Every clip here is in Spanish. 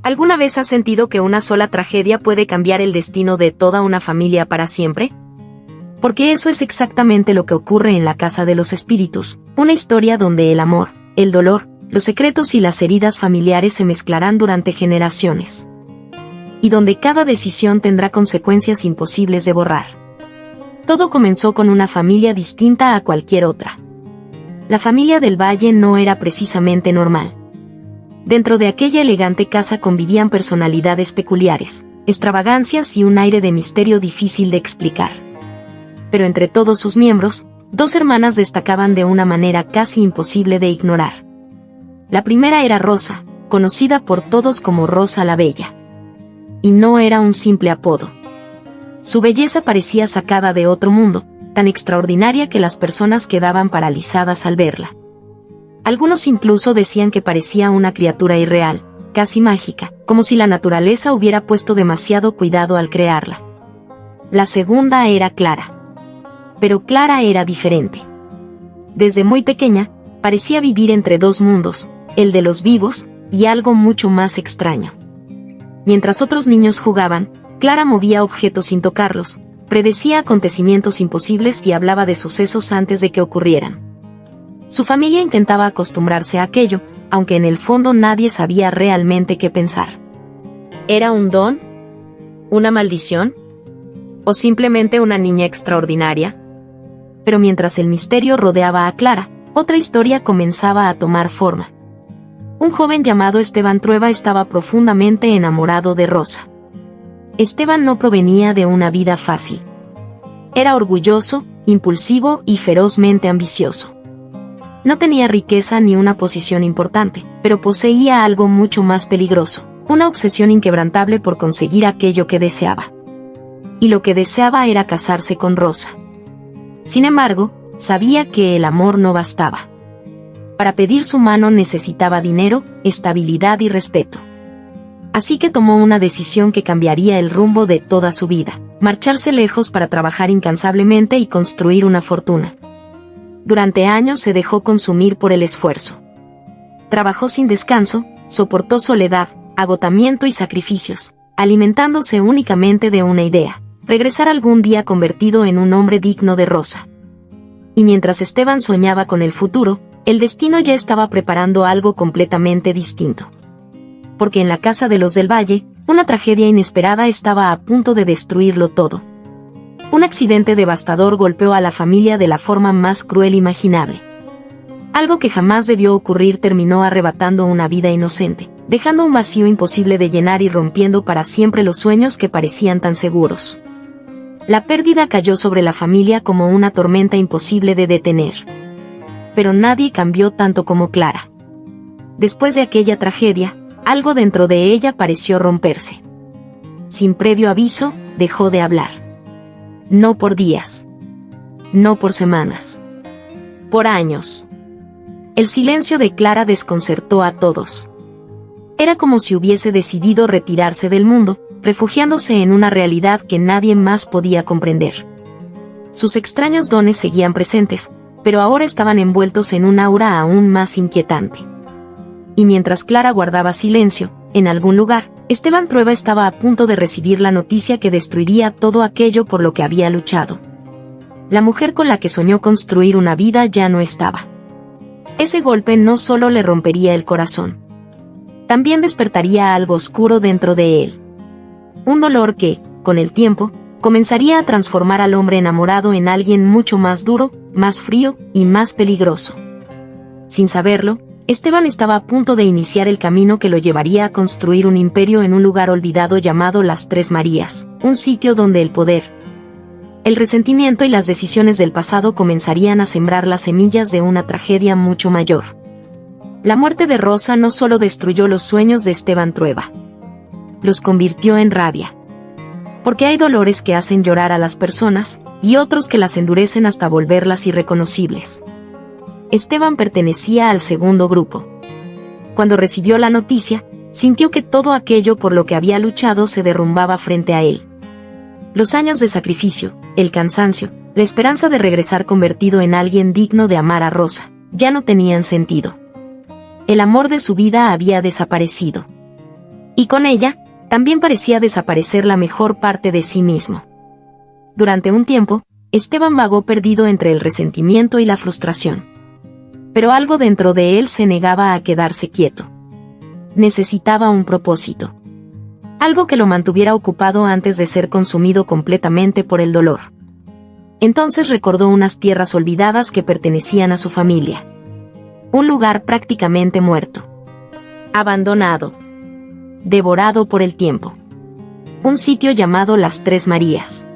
¿Alguna vez has sentido que una sola tragedia puede cambiar el destino de toda una familia para siempre? Porque eso es exactamente lo que ocurre en La Casa de los Espíritus, una historia donde el amor, el dolor, los secretos y las heridas familiares se mezclarán durante generaciones. Y donde cada decisión tendrá consecuencias imposibles de borrar. Todo comenzó con una familia distinta a cualquier otra. La familia del Valle no era precisamente normal. Dentro de aquella elegante casa convivían personalidades peculiares, extravagancias y un aire de misterio difícil de explicar. Pero entre todos sus miembros, dos hermanas destacaban de una manera casi imposible de ignorar. La primera era Rosa, conocida por todos como Rosa la Bella. Y no era un simple apodo. Su belleza parecía sacada de otro mundo, tan extraordinaria que las personas quedaban paralizadas al verla. Algunos incluso decían que parecía una criatura irreal, casi mágica, como si la naturaleza hubiera puesto demasiado cuidado al crearla. La segunda era Clara. Pero Clara era diferente. Desde muy pequeña, parecía vivir entre dos mundos, el de los vivos y algo mucho más extraño. Mientras otros niños jugaban, Clara movía objetos sin tocarlos, predecía acontecimientos imposibles y hablaba de sucesos antes de que ocurrieran. Su familia intentaba acostumbrarse a aquello, aunque en el fondo nadie sabía realmente qué pensar. ¿Era un don? ¿Una maldición? ¿O simplemente una niña extraordinaria? Pero mientras el misterio rodeaba a Clara, otra historia comenzaba a tomar forma. Un joven llamado Esteban Trueba estaba profundamente enamorado de Rosa. Esteban no provenía de una vida fácil. Era orgulloso, impulsivo y ferozmente ambicioso. No tenía riqueza ni una posición importante, pero poseía algo mucho más peligroso, una obsesión inquebrantable por conseguir aquello que deseaba. Y lo que deseaba era casarse con Rosa. Sin embargo, sabía que el amor no bastaba. Para pedir su mano necesitaba dinero, estabilidad y respeto. Así que tomó una decisión que cambiaría el rumbo de toda su vida: marcharse lejos para trabajar incansablemente y construir una fortuna. Durante años se dejó consumir por el esfuerzo. Trabajó sin descanso, soportó soledad, agotamiento y sacrificios, alimentándose únicamente de una idea: regresar algún día convertido en un hombre digno de Rosa. Y mientras Esteban soñaba con el futuro, el destino ya estaba preparando algo completamente distinto. Porque en la casa de los del Valle, una tragedia inesperada estaba a punto de destruirlo todo. Un accidente devastador golpeó a la familia de la forma más cruel imaginable. Algo que jamás debió ocurrir terminó arrebatando una vida inocente, dejando un vacío imposible de llenar y rompiendo para siempre los sueños que parecían tan seguros. La pérdida cayó sobre la familia como una tormenta imposible de detener. Pero nadie cambió tanto como Clara. Después de aquella tragedia, algo dentro de ella pareció romperse. Sin previo aviso, dejó de hablar. No por días. No por semanas. Por años. El silencio de Clara desconcertó a todos. Era como si hubiese decidido retirarse del mundo, refugiándose en una realidad que nadie más podía comprender. Sus extraños dones seguían presentes, pero ahora estaban envueltos en un aura aún más inquietante. Y mientras Clara guardaba silencio, en algún lugar, Esteban Trueba estaba a punto de recibir la noticia que destruiría todo aquello por lo que había luchado. La mujer con la que soñó construir una vida ya no estaba. Ese golpe no solo le rompería el corazón, también despertaría algo oscuro dentro de él. Un dolor que, con el tiempo, comenzaría a transformar al hombre enamorado en alguien mucho más duro, más frío y más peligroso. Sin saberlo, Esteban estaba a punto de iniciar el camino que lo llevaría a construir un imperio en un lugar olvidado llamado Las Tres Marías, un sitio donde el poder, el resentimiento y las decisiones del pasado comenzarían a sembrar las semillas de una tragedia mucho mayor. La muerte de Rosa no solo destruyó los sueños de Esteban Trueba, los convirtió en rabia. Porque hay dolores que hacen llorar a las personas, y otros que las endurecen hasta volverlas irreconocibles. Esteban pertenecía al segundo grupo. Cuando recibió la noticia, sintió que todo aquello por lo que había luchado se derrumbaba frente a él. Los años de sacrificio, el cansancio, la esperanza de regresar convertido en alguien digno de amar a Rosa, ya no tenían sentido. El amor de su vida había desaparecido. Y con ella, también parecía desaparecer la mejor parte de sí mismo. Durante un tiempo, Esteban vagó perdido entre el resentimiento y la frustración. Pero algo dentro de él se negaba a quedarse quieto. Necesitaba un propósito. Algo que lo mantuviera ocupado antes de ser consumido completamente por el dolor. Entonces recordó unas tierras olvidadas que pertenecían a su familia. Un lugar prácticamente muerto. Abandonado. Devorado por el tiempo. Un sitio llamado Las Tres Marías.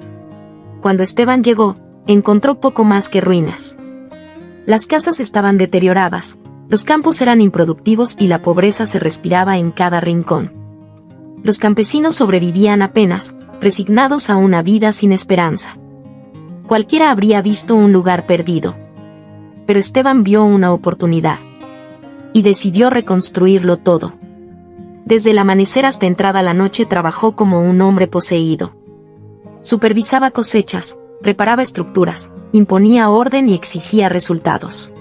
Cuando Esteban llegó, encontró poco más que ruinas. Las casas estaban deterioradas, los campos eran improductivos y la pobreza se respiraba en cada rincón. Los campesinos sobrevivían apenas, resignados a una vida sin esperanza. Cualquiera habría visto un lugar perdido. Pero Esteban vio una oportunidad. Y decidió reconstruirlo todo. Desde el amanecer hasta entrada la noche trabajó como un hombre poseído. Supervisaba cosechas, reparaba estructuras, imponía orden y exigía resultados.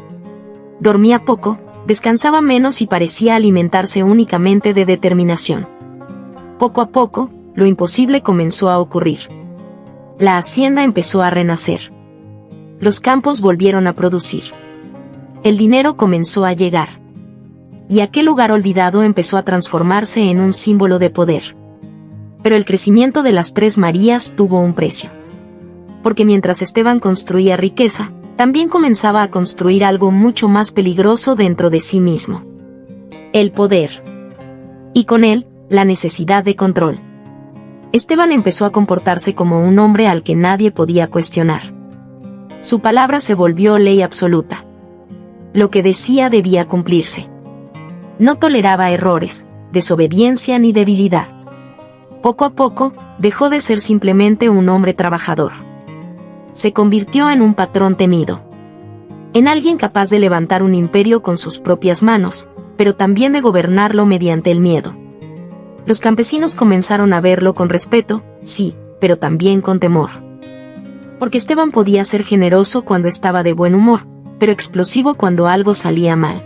Dormía poco, descansaba menos y parecía alimentarse únicamente de determinación. Poco a poco, lo imposible comenzó a ocurrir. La hacienda empezó a renacer. Los campos volvieron a producir. El dinero comenzó a llegar. Y aquel lugar olvidado empezó a transformarse en un símbolo de poder. Pero el crecimiento de las Tres Marías tuvo un precio. Porque mientras Esteban construía riqueza, también comenzaba a construir algo mucho más peligroso dentro de sí mismo. El poder. Y con él, la necesidad de control. Esteban empezó a comportarse como un hombre al que nadie podía cuestionar. Su palabra se volvió ley absoluta. Lo que decía debía cumplirse. No toleraba errores, desobediencia ni debilidad. Poco a poco, dejó de ser simplemente un hombre trabajador. Se convirtió en un patrón temido. En alguien capaz de levantar un imperio con sus propias manos, pero también de gobernarlo mediante el miedo. Los campesinos comenzaron a verlo con respeto, sí, pero también con temor. Porque Esteban podía ser generoso cuando estaba de buen humor, pero explosivo cuando algo salía mal.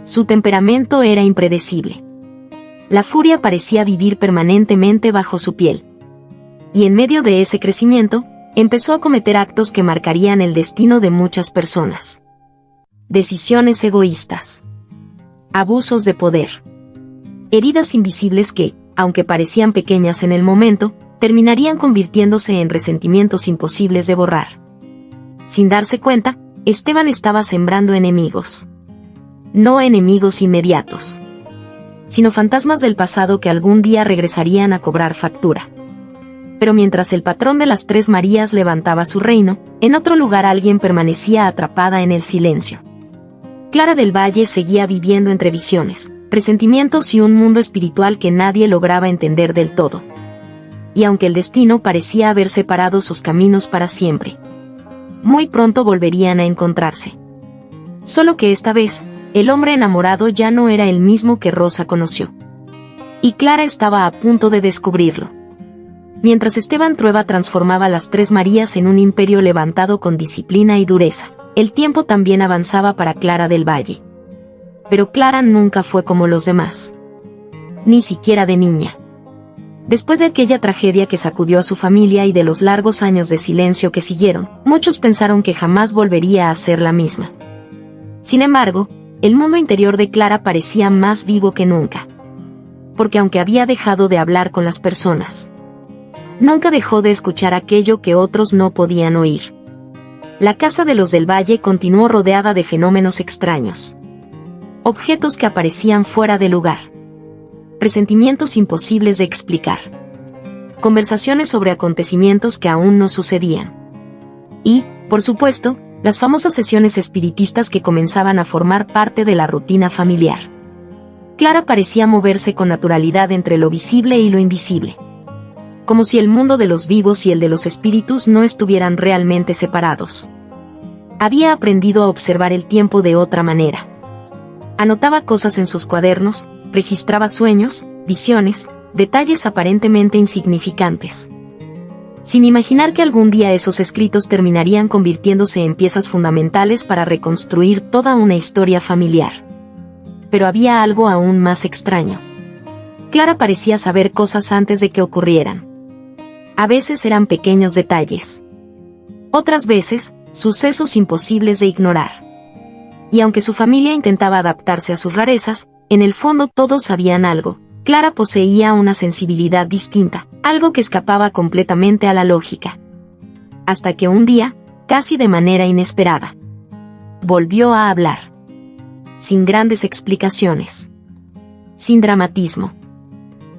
Su temperamento era impredecible. La furia parecía vivir permanentemente bajo su piel. Y en medio de ese crecimiento, empezó a cometer actos que marcarían el destino de muchas personas. Decisiones egoístas. Abusos de poder. Heridas invisibles que, aunque parecían pequeñas en el momento, terminarían convirtiéndose en resentimientos imposibles de borrar. Sin darse cuenta, Esteban estaba sembrando enemigos. No enemigos inmediatos, sino fantasmas del pasado que algún día regresarían a cobrar factura. Pero mientras el patrón de las Tres Marías levantaba su reino, en otro lugar alguien permanecía atrapada en el silencio. Clara del Valle seguía viviendo entre visiones, presentimientos y un mundo espiritual que nadie lograba entender del todo. Y aunque el destino parecía haber separado sus caminos para siempre, muy pronto volverían a encontrarse. Solo que esta vez, el hombre enamorado ya no era el mismo que Rosa conoció. Y Clara estaba a punto de descubrirlo. Mientras Esteban Trueba transformaba las Tres Marías en un imperio levantado con disciplina y dureza, el tiempo también avanzaba para Clara del Valle. Pero Clara nunca fue como los demás. Ni siquiera de niña. Después de aquella tragedia que sacudió a su familia y de los largos años de silencio que siguieron, muchos pensaron que jamás volvería a ser la misma. Sin embargo, el mundo interior de Clara parecía más vivo que nunca. Porque aunque había dejado de hablar con las personas, nunca dejó de escuchar aquello que otros no podían oír. La casa de los del Valle continuó rodeada de fenómenos extraños. Objetos que aparecían fuera de lugar. Presentimientos imposibles de explicar. Conversaciones sobre acontecimientos que aún no sucedían. Y, por supuesto, las famosas sesiones espiritistas que comenzaban a formar parte de la rutina familiar. Clara parecía moverse con naturalidad entre lo visible y lo invisible. Como si el mundo de los vivos y el de los espíritus no estuvieran realmente separados. Había aprendido a observar el tiempo de otra manera. Anotaba cosas en sus cuadernos, registraba sueños, visiones, detalles aparentemente insignificantes. Sin imaginar que algún día esos escritos terminarían convirtiéndose en piezas fundamentales para reconstruir toda una historia familiar. Pero había algo aún más extraño. Clara parecía saber cosas antes de que ocurrieran. A veces eran pequeños detalles. Otras veces, sucesos imposibles de ignorar. Y aunque su familia intentaba adaptarse a sus rarezas, en el fondo todos sabían algo. Clara poseía una sensibilidad distinta, algo que escapaba completamente a la lógica. Hasta que un día, casi de manera inesperada, volvió a hablar. Sin grandes explicaciones. Sin dramatismo.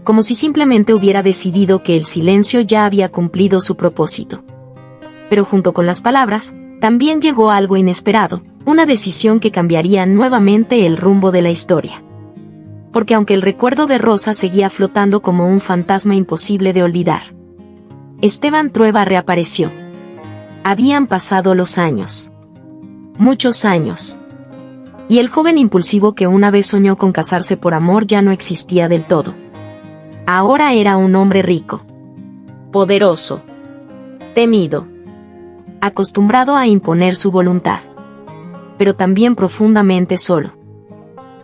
Como si simplemente hubiera decidido que el silencio ya había cumplido su propósito. Pero junto con las palabras, también llegó algo inesperado, una decisión que cambiaría nuevamente el rumbo de la historia. Porque aunque el recuerdo de Rosa seguía flotando como un fantasma imposible de olvidar, Esteban Trueba reapareció. Habían pasado los años. Muchos años. Y el joven impulsivo que una vez soñó con casarse por amor ya no existía del todo. Ahora era un hombre rico, poderoso, temido, acostumbrado a imponer su voluntad, pero también profundamente solo.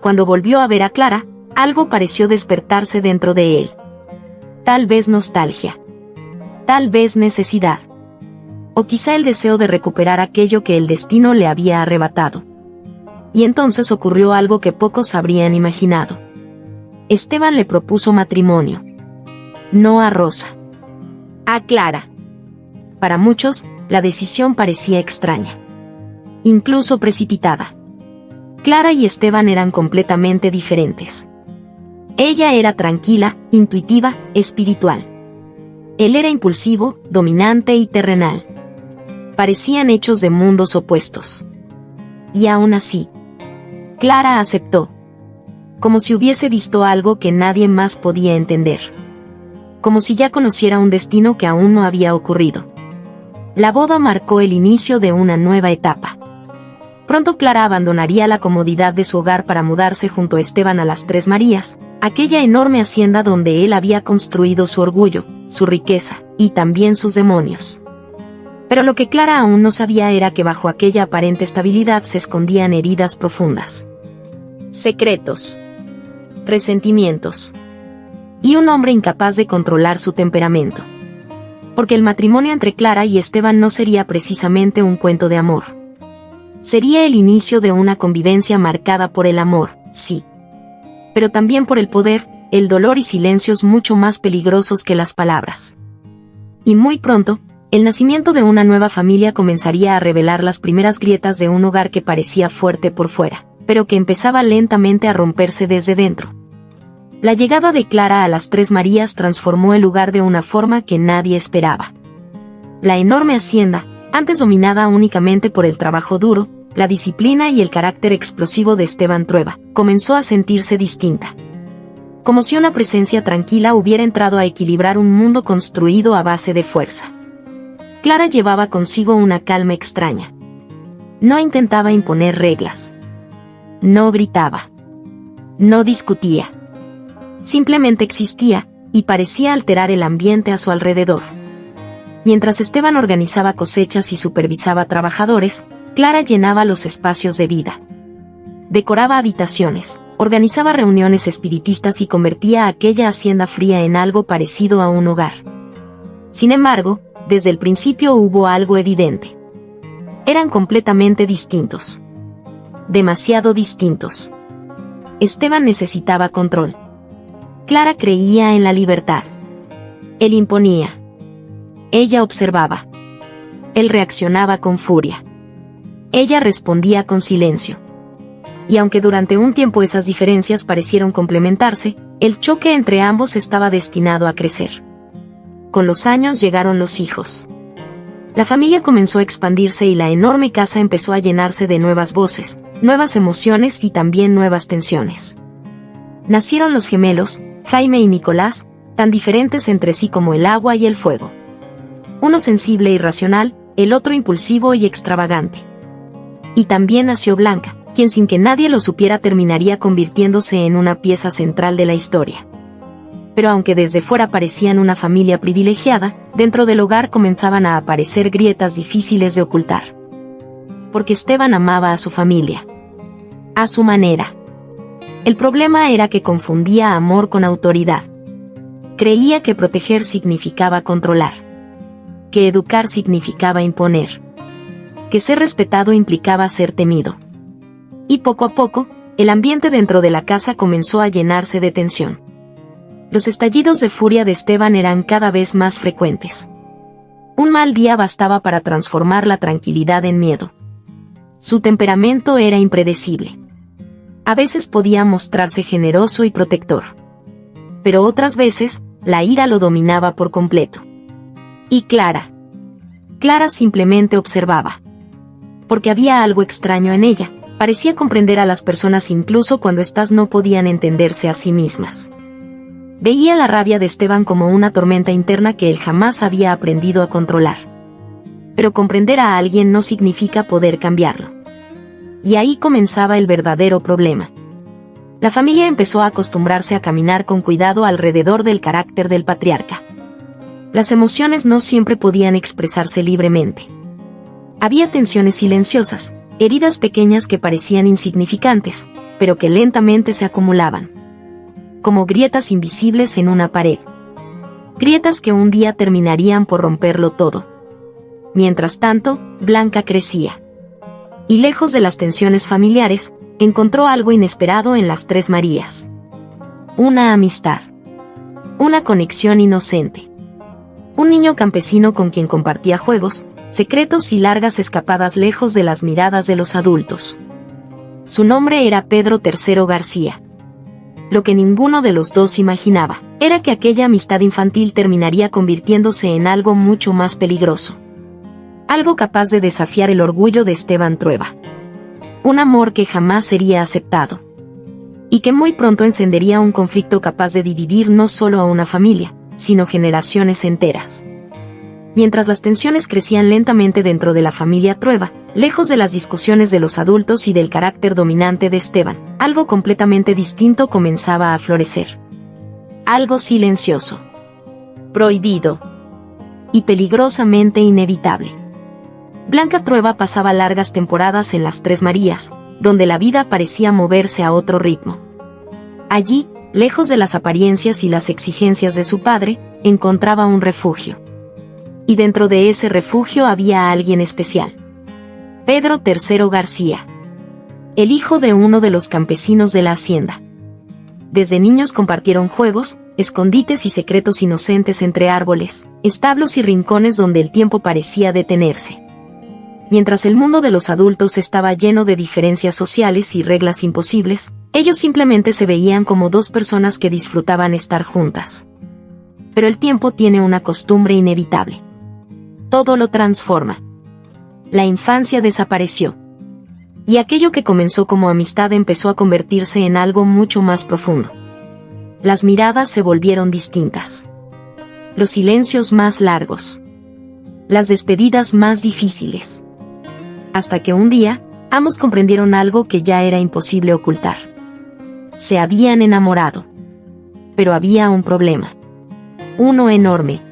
Cuando volvió a ver a Clara, algo pareció despertarse dentro de él. Tal vez nostalgia, tal vez necesidad, o quizá el deseo de recuperar aquello que el destino le había arrebatado. Y entonces ocurrió algo que pocos habrían imaginado. Esteban le propuso matrimonio. No a Rosa. A Clara. Para muchos, la decisión parecía extraña. Incluso precipitada. Clara y Esteban eran completamente diferentes. Ella era tranquila, intuitiva, espiritual. Él era impulsivo, dominante y terrenal. Parecían hechos de mundos opuestos. Y aún así, Clara aceptó. Como si hubiese visto algo que nadie más podía entender. Como si ya conociera un destino que aún no había ocurrido. La boda marcó el inicio de una nueva etapa. Pronto Clara abandonaría la comodidad de su hogar para mudarse junto a Esteban a las Tres Marías, aquella enorme hacienda donde él había construido su orgullo, su riqueza, y también sus demonios. Pero lo que Clara aún no sabía era que bajo aquella aparente estabilidad se escondían heridas profundas. Secretos. Resentimientos. Y un hombre incapaz de controlar su temperamento. Porque el matrimonio entre Clara y Esteban no sería precisamente un cuento de amor. Sería el inicio de una convivencia marcada por el amor, sí. Pero también por el poder, el dolor y silencios mucho más peligrosos que las palabras. Y muy pronto, el nacimiento de una nueva familia comenzaría a revelar las primeras grietas de un hogar que parecía fuerte por fuera, pero que empezaba lentamente a romperse desde dentro. La llegada de Clara a las Tres Marías transformó el lugar de una forma que nadie esperaba. La enorme hacienda, antes dominada únicamente por el trabajo duro, la disciplina y el carácter explosivo de Esteban Trueba, comenzó a sentirse distinta. Como si una presencia tranquila hubiera entrado a equilibrar un mundo construido a base de fuerza. Clara llevaba consigo una calma extraña. No intentaba imponer reglas. No gritaba. No discutía. Simplemente existía, y parecía alterar el ambiente a su alrededor. Mientras Esteban organizaba cosechas y supervisaba trabajadores, Clara llenaba los espacios de vida. Decoraba habitaciones, organizaba reuniones espiritistas y convertía aquella hacienda fría en algo parecido a un hogar. Sin embargo, desde el principio hubo algo evidente. Eran completamente distintos. Demasiado distintos. Esteban necesitaba control. Clara creía en la libertad. Él imponía. Ella observaba. Él reaccionaba con furia. Ella respondía con silencio. Y aunque durante un tiempo esas diferencias parecieron complementarse, el choque entre ambos estaba destinado a crecer. Con los años llegaron los hijos. La familia comenzó a expandirse y la enorme casa empezó a llenarse de nuevas voces, nuevas emociones y también nuevas tensiones. Nacieron los gemelos, Jaime y Nicolás, tan diferentes entre sí como el agua y el fuego. Uno sensible y racional, el otro impulsivo y extravagante. Y también nació Blanca, quien sin que nadie lo supiera terminaría convirtiéndose en una pieza central de la historia. Pero aunque desde fuera parecían una familia privilegiada, dentro del hogar comenzaban a aparecer grietas difíciles de ocultar. Porque Esteban amaba a su familia. A su manera. El problema era que confundía amor con autoridad. Creía que proteger significaba controlar, que educar significaba imponer, que ser respetado implicaba ser temido. Y poco a poco, el ambiente dentro de la casa comenzó a llenarse de tensión. Los estallidos de furia de Esteban eran cada vez más frecuentes. Un mal día bastaba para transformar la tranquilidad en miedo. Su temperamento era impredecible. A veces podía mostrarse generoso y protector. Pero otras veces, la ira lo dominaba por completo. Y Clara simplemente observaba. Porque había algo extraño en ella. Parecía comprender a las personas incluso cuando éstas no podían entenderse a sí mismas. Veía la rabia de Esteban como una tormenta interna que él jamás había aprendido a controlar. Pero comprender a alguien no significa poder cambiarlo. Y ahí comenzaba el verdadero problema. La familia empezó a acostumbrarse a caminar con cuidado alrededor del carácter del patriarca. Las emociones no siempre podían expresarse libremente. Había tensiones silenciosas, heridas pequeñas que parecían insignificantes, pero que lentamente se acumulaban. Como grietas invisibles en una pared. Grietas que un día terminarían por romperlo todo. Mientras tanto, Blanca crecía. Y lejos de las tensiones familiares, encontró algo inesperado en las Tres Marías. Una amistad. Una conexión inocente. Un niño campesino con quien compartía juegos, secretos y largas escapadas lejos de las miradas de los adultos. Su nombre era Pedro III García. Lo que ninguno de los dos imaginaba, era que aquella amistad infantil terminaría convirtiéndose en algo mucho más peligroso. Algo capaz de desafiar el orgullo de Esteban Trueba. Un amor que jamás sería aceptado. Y que muy pronto encendería un conflicto capaz de dividir no solo a una familia, sino generaciones enteras. Mientras las tensiones crecían lentamente dentro de la familia Trueba, lejos de las discusiones de los adultos y del carácter dominante de Esteban, algo completamente distinto comenzaba a florecer. Algo silencioso, prohibido y peligrosamente inevitable. Blanca Trueba pasaba largas temporadas en las Tres Marías, donde la vida parecía moverse a otro ritmo. Allí, lejos de las apariencias y las exigencias de su padre, encontraba un refugio. Y dentro de ese refugio había alguien especial. Pedro III García. El hijo de uno de los campesinos de la hacienda. Desde niños compartieron juegos, escondites y secretos inocentes entre árboles, establos y rincones donde el tiempo parecía detenerse. Mientras el mundo de los adultos estaba lleno de diferencias sociales y reglas imposibles, ellos simplemente se veían como dos personas que disfrutaban estar juntas. Pero el tiempo tiene una costumbre inevitable. Todo lo transforma. La infancia desapareció. Y aquello que comenzó como amistad empezó a convertirse en algo mucho más profundo. Las miradas se volvieron distintas. Los silencios más largos. Las despedidas más difíciles. Hasta que un día, ambos comprendieron algo que ya era imposible ocultar. Se habían enamorado. Pero había un problema. Uno enorme.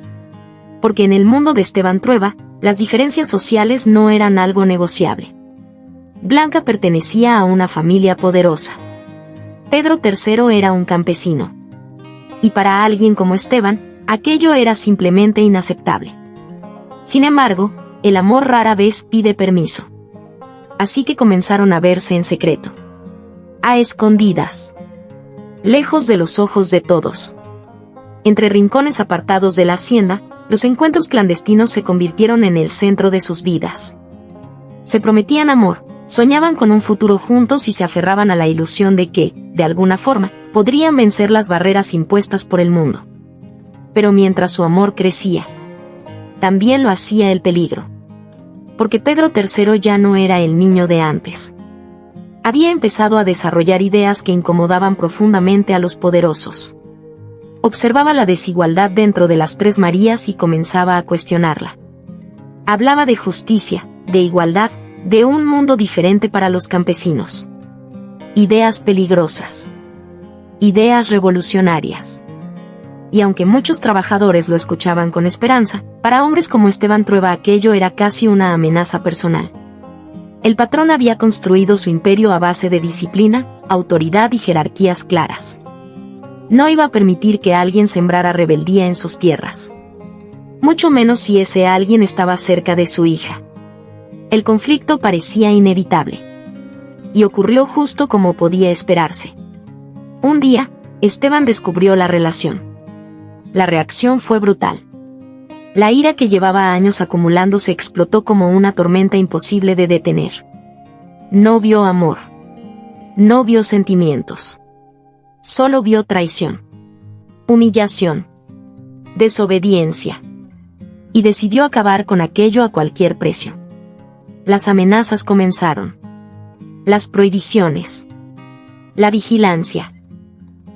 Porque en el mundo de Esteban Trueba, las diferencias sociales no eran algo negociable. Blanca pertenecía a una familia poderosa. Pedro III era un campesino. Y para alguien como Esteban, aquello era simplemente inaceptable. Sin embargo, el amor rara vez pide permiso. Así que comenzaron a verse en secreto. A escondidas. Lejos de los ojos de todos. Entre rincones apartados de la hacienda, los encuentros clandestinos se convirtieron en el centro de sus vidas. Se prometían amor, soñaban con un futuro juntos y se aferraban a la ilusión de que, de alguna forma, podrían vencer las barreras impuestas por el mundo. Pero mientras su amor crecía, también lo hacía el peligro. Porque Pedro III ya no era el niño de antes. Había empezado a desarrollar ideas que incomodaban profundamente a los poderosos. Observaba la desigualdad dentro de las Tres Marías y comenzaba a cuestionarla. Hablaba de justicia, de igualdad, de un mundo diferente para los campesinos. Ideas peligrosas. Ideas revolucionarias. Y aunque muchos trabajadores lo escuchaban con esperanza, para hombres como Esteban Trueba aquello era casi una amenaza personal. El patrón había construido su imperio a base de disciplina, autoridad y jerarquías claras. No iba a permitir que alguien sembrara rebeldía en sus tierras. Mucho menos si ese alguien estaba cerca de su hija. El conflicto parecía inevitable. Y ocurrió justo como podía esperarse. Un día, Esteban descubrió la relación. La reacción fue brutal. La ira que llevaba años acumulándose explotó como una tormenta imposible de detener. No vio amor. No vio sentimientos. Solo vio traición, humillación, desobediencia. Y decidió acabar con aquello a cualquier precio. Las amenazas comenzaron. Las prohibiciones. La vigilancia.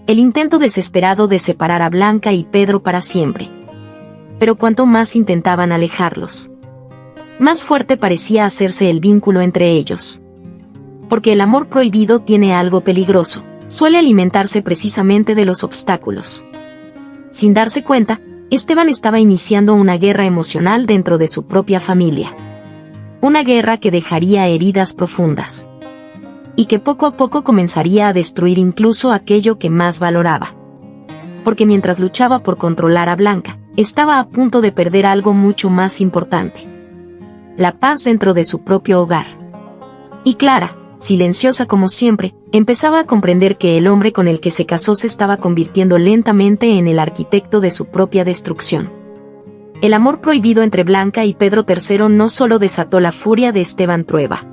El intento desesperado de separar a Blanca y Pedro para siempre. Pero cuanto más intentaban alejarlos, más fuerte parecía hacerse el vínculo entre ellos. Porque el amor prohibido tiene algo peligroso. Suele alimentarse precisamente de los obstáculos. Sin darse cuenta, Esteban estaba iniciando una guerra emocional dentro de su propia familia. Una guerra que dejaría heridas profundas. Y que poco a poco comenzaría a destruir incluso aquello que más valoraba. Porque mientras luchaba por controlar a Blanca, estaba a punto de perder algo mucho más importante. La paz dentro de su propio hogar. Y Clara, silenciosa como siempre, empezaba a comprender que el hombre con el que se casó se estaba convirtiendo lentamente en el arquitecto de su propia destrucción. El amor prohibido entre Blanca y Pedro III no solo desató la furia de Esteban Trueba.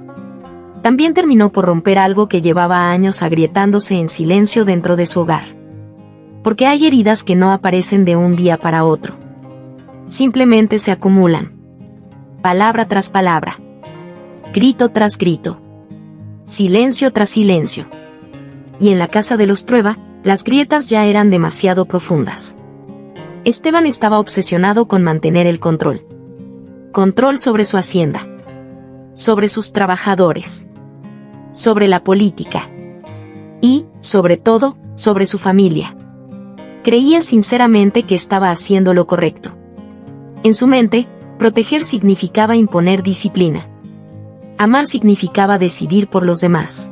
También terminó por romper algo que llevaba años agrietándose en silencio dentro de su hogar. Porque hay heridas que no aparecen de un día para otro. Simplemente se acumulan. Palabra tras palabra. Grito tras grito. Silencio tras silencio. Y en la casa de los Trueba, las grietas ya eran demasiado profundas. Esteban estaba obsesionado con mantener el control. Control sobre su hacienda. Sobre sus trabajadores. Sobre la política. Y, sobre todo, sobre su familia. Creía sinceramente que estaba haciendo lo correcto. En su mente, proteger significaba imponer disciplina. Amar significaba decidir por los demás.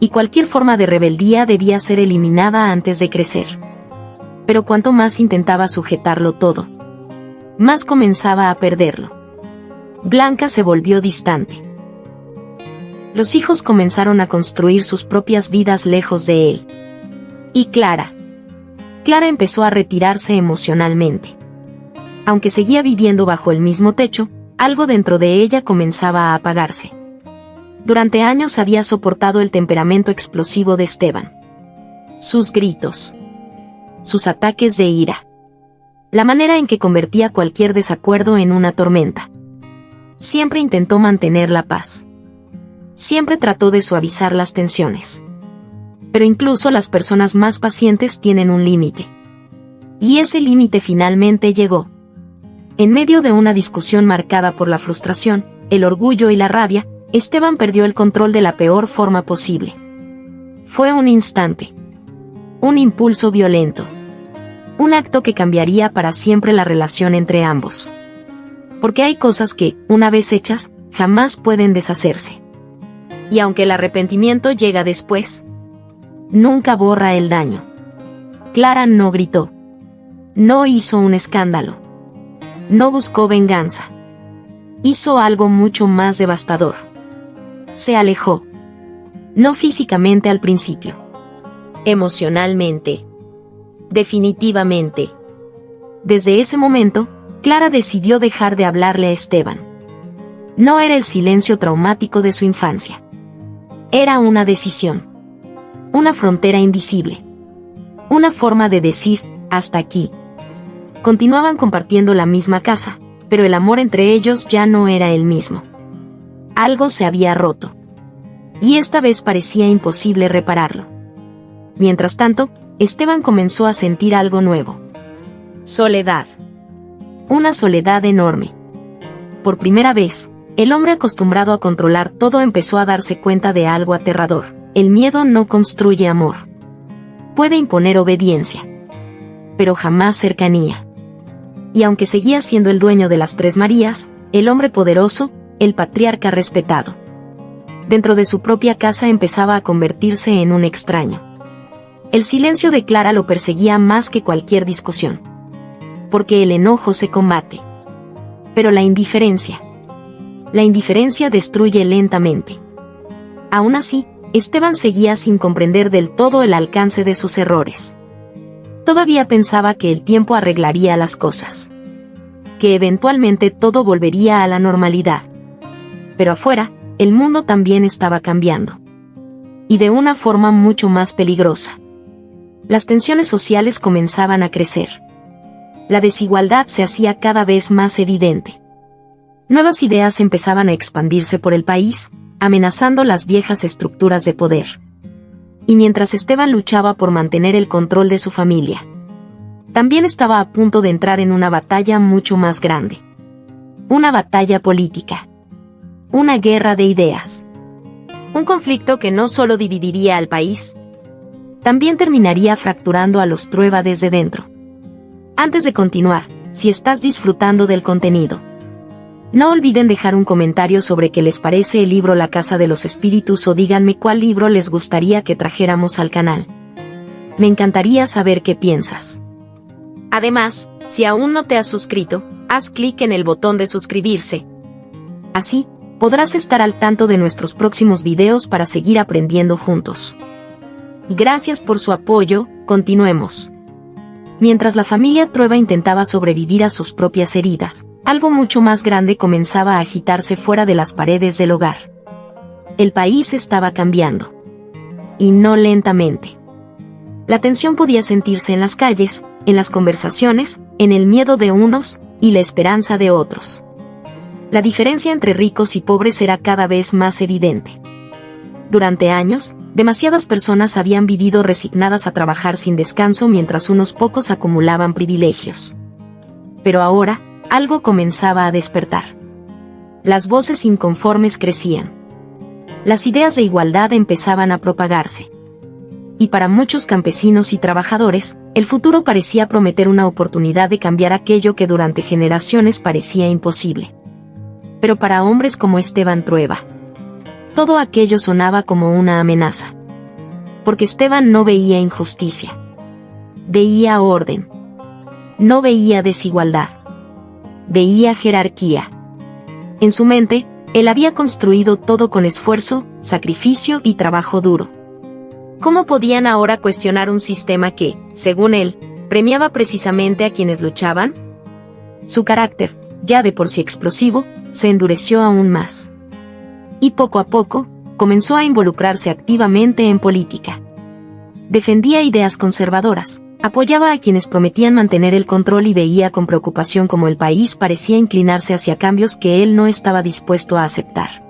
Y cualquier forma de rebeldía debía ser eliminada antes de crecer. Pero cuanto más intentaba sujetarlo todo, más comenzaba a perderlo. Blanca se volvió distante. Los hijos comenzaron a construir sus propias vidas lejos de él. Y Clara empezó a retirarse emocionalmente. Aunque seguía viviendo bajo el mismo techo, algo dentro de ella comenzaba a apagarse. Durante años había soportado el temperamento explosivo de Esteban. Sus gritos. Sus ataques de ira. La manera en que convertía cualquier desacuerdo en una tormenta. Siempre intentó mantener la paz. Siempre trató de suavizar las tensiones. Pero incluso las personas más pacientes tienen un límite. Y ese límite finalmente llegó. En medio de una discusión marcada por la frustración, el orgullo y la rabia, Esteban perdió el control de la peor forma posible. Fue un instante. Un impulso violento. Un acto que cambiaría para siempre la relación entre ambos. Porque hay cosas que, una vez hechas, jamás pueden deshacerse. Y aunque el arrepentimiento llega después, nunca borra el daño. Clara no gritó. No hizo un escándalo. No buscó venganza. Hizo algo mucho más devastador. Se alejó. No físicamente al principio. Emocionalmente. Definitivamente. Desde ese momento, Clara decidió dejar de hablarle a Esteban. No era el silencio traumático de su infancia. Era una decisión. Una frontera invisible. Una forma de decir, hasta aquí. Continuaban compartiendo la misma casa, pero el amor entre ellos ya no era el mismo. Algo se había roto. Y esta vez parecía imposible repararlo. Mientras tanto, Esteban comenzó a sentir algo nuevo. Soledad. Una soledad enorme. Por primera vez, el hombre acostumbrado a controlar todo empezó a darse cuenta de algo aterrador. El miedo no construye amor. Puede imponer obediencia, pero jamás cercanía. Y aunque seguía siendo el dueño de las Tres Marías, el hombre poderoso, el patriarca respetado, dentro de su propia casa empezaba a convertirse en un extraño. El silencio de Clara lo perseguía más que cualquier discusión. Porque el enojo se combate. Pero la indiferencia destruye lentamente. Aún así, Esteban seguía sin comprender del todo el alcance de sus errores. Todavía pensaba que el tiempo arreglaría las cosas. Que eventualmente todo volvería a la normalidad. Pero afuera, el mundo también estaba cambiando. Y de una forma mucho más peligrosa. Las tensiones sociales comenzaban a crecer. La desigualdad se hacía cada vez más evidente. Nuevas ideas empezaban a expandirse por el país, amenazando las viejas estructuras de poder. Y mientras Esteban luchaba por mantener el control de su familia, también estaba a punto de entrar en una batalla mucho más grande. Una batalla política. Una guerra de ideas. Un conflicto que no solo dividiría al país, también terminaría fracturando a los Trueba desde dentro. Antes de continuar, si estás disfrutando del contenido, no olviden dejar un comentario sobre qué les parece el libro La Casa de los Espíritus o díganme cuál libro les gustaría que trajéramos al canal. Me encantaría saber qué piensas. Además, si aún no te has suscrito, haz clic en el botón de suscribirse. Así, podrás estar al tanto de nuestros próximos videos para seguir aprendiendo juntos. Gracias por su apoyo, continuemos. Mientras la familia Trueba intentaba sobrevivir a sus propias heridas, algo mucho más grande comenzaba a agitarse fuera de las paredes del hogar. El país estaba cambiando. Y no lentamente. La tensión podía sentirse en las calles, en las conversaciones, en el miedo de unos y la esperanza de otros. La diferencia entre ricos y pobres era cada vez más evidente. Durante años, demasiadas personas habían vivido resignadas a trabajar sin descanso mientras unos pocos acumulaban privilegios. Pero ahora, algo comenzaba a despertar. Las voces inconformes crecían. Las ideas de igualdad empezaban a propagarse. Y para muchos campesinos y trabajadores, el futuro parecía prometer una oportunidad de cambiar aquello que durante generaciones parecía imposible. Pero para hombres como Esteban Trueba, todo aquello sonaba como una amenaza. Porque Esteban no veía injusticia. Veía orden. No veía desigualdad. Veía jerarquía. En su mente, él había construido todo con esfuerzo, sacrificio y trabajo duro. ¿Cómo podían ahora cuestionar un sistema que, según él, premiaba precisamente a quienes luchaban? Su carácter, ya de por sí explosivo, se endureció aún más. Y poco a poco, comenzó a involucrarse activamente en política. Defendía ideas conservadoras, apoyaba a quienes prometían mantener el control y veía con preocupación cómo el país parecía inclinarse hacia cambios que él no estaba dispuesto a aceptar.